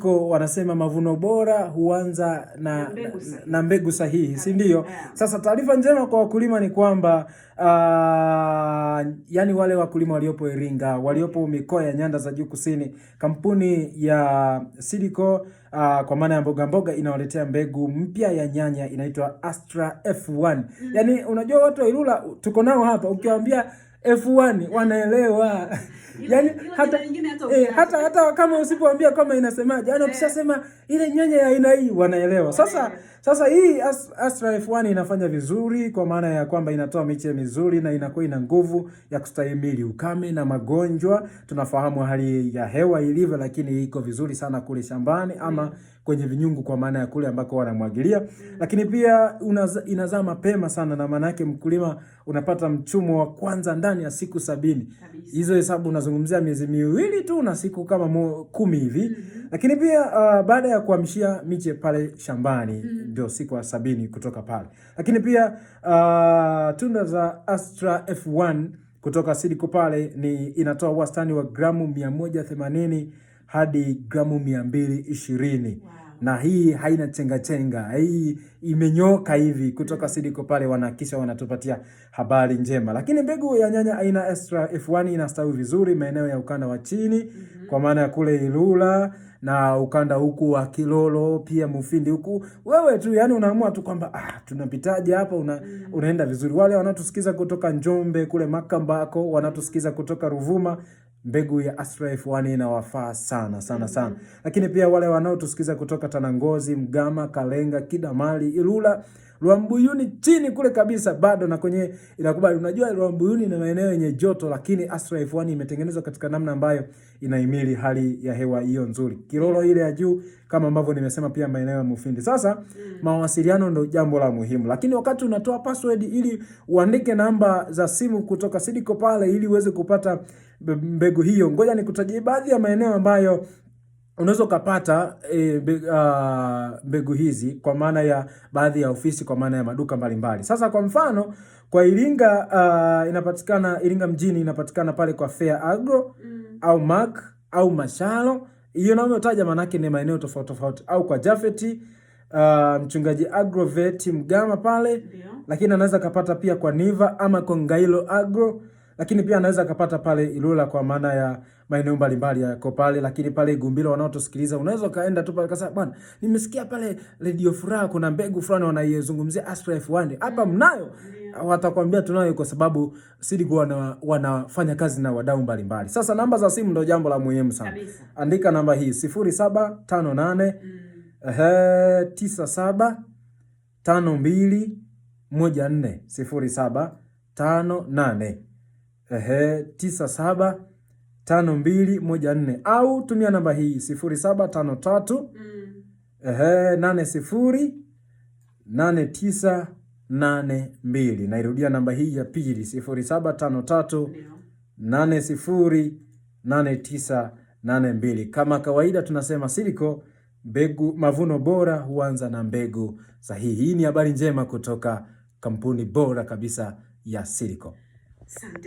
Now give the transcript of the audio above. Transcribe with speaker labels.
Speaker 1: Wanasema mavuno bora huanza na mbegu sahihi, si ndio? Sasa taarifa njema kwa wakulima ni kwamba yani wale wakulima waliopo Iringa, waliopo mikoa ya nyanda za juu kusini, kampuni ya Seedco kwa maana ya mboga inawaletea mbegu mpya ya nyanya inaitwa Astra F1. Yani unajua watu wa Ilula tuko nao hapa, ukiwaambia F1 wanaelewa. Yani hata kama usipoambia kama inasemaje, yani ukishasema ile nyanya ya aina hii wanaelewa. Sasa hii Astra F1 inafanya vizuri kwa maana ya kwamba inatoa miche mizuri na inakuwa ina nguvu ya kustahimili ukame na magonjwa. Tunafahamu hali ya hewa ilivyo, lakini iko vizuri sana kule shambani ama kwenye vinyungu kwa maana ya kule ambako wanamwagilia. Lakini pia inazaa mapema sana, na maana yake mkulima unapata mchumo wa kwanza ndani ya siku 70. Hizo hesabu unazungumzia miezi miwili tu na siku kama 10 hivi. Lakini pia baada ya kuhamishia miche pale shambani ndio siku ya 70 kutoka pale. Lakini pia tunda za Astra F1 kutoka Seedco pale inatoa wastani wa gramu 180 hadi gramu 220. Wow. Na hii haina chenga. Hii imenyoka hivi kutoka Seedco pale, wanahakisha wanatupatia habari njema. Lakini mbegu ya nyanya aina Astra F1 inastawi vizuri maeneo ya ukanda wa chini, kwa maana ya kule Ilula na ukanda huku wa Kilolo pia Mufindi huku. Wewe tu yani unaamua tu kwamba tunapitaje hapa, unaenda vizuri. Wale wanatusikiza kutoka Njombe kule Makambako, wanatusikiza kutoka Ruvuma, mbegu ya Astra F1 inawafaa sana. Lakini pia wale wanaotusikiza kutoka Tanangozi, Mgama, Kalenga, Kidamali, Ilula, Rwambuyuni chini kule kabisa bado na kwenye inakubali. Unajua Rwambuyuni na maeneo yenye joto, lakini Astra F1 imetengenezwa katika namna ambayo inahimili hali ya hewa hiyo nzuri. Kilolo ile ya juu kama ambavyo nimesema, pia maeneo ya Mufindi. Sasa mawasiliano ndio jambo la muhimu. Lakini wakati unatoa password ili uandike namba za simu kutoka Seedco pale ili uweze kupata mbegu hiyo, ngoja nikutajie baadhi ya maeneo ambayo unaweza kupata mbegu hizi, kwa maana ya baadhi ya ofisi, kwa maana ya maduka mbalimbali. Sasa kwa mfano kwa Iringa inapatikana Iringa mjini, inapatikana pale kwa Fair Agro au Mark au Mashalo. Hiyo nayo utaja manake ni maeneo tofauti, au kwa Jafeti mchungaji Agrovet Mgama pale. Lakini anaweza kapata pia kwa Niva ama kwa Ngailo Agro. Lakini pia anaweza kapata pale Ilula kwa maana ya maeneo mbalimbali yako pale. Lakini pale Gumbilo wanaotusikiliza, unaweza kaenda tu pale kasa, bwana nimesikia pale Radio Furaha kuna mbegu fulani wanaizungumzia Astra F1. Hapa mnayo? Watakwambia tunayo, kwa sababu Seedco wanafanya kazi na wadau mbalimbali. Sasa namba za simu ndio jambo la muhimu sana. Andika namba hii 0758 97 52 14 0758 97 5214, au tumia namba hii 0753 80 8982. Nairudia namba hii ya pili 0753 80 8982. Kama kawaida tunasema Seedco, mavuno bora huanza na mbegu sahihi. Hii ni habari njema kutoka kampuni bora kabisa ya Seedco.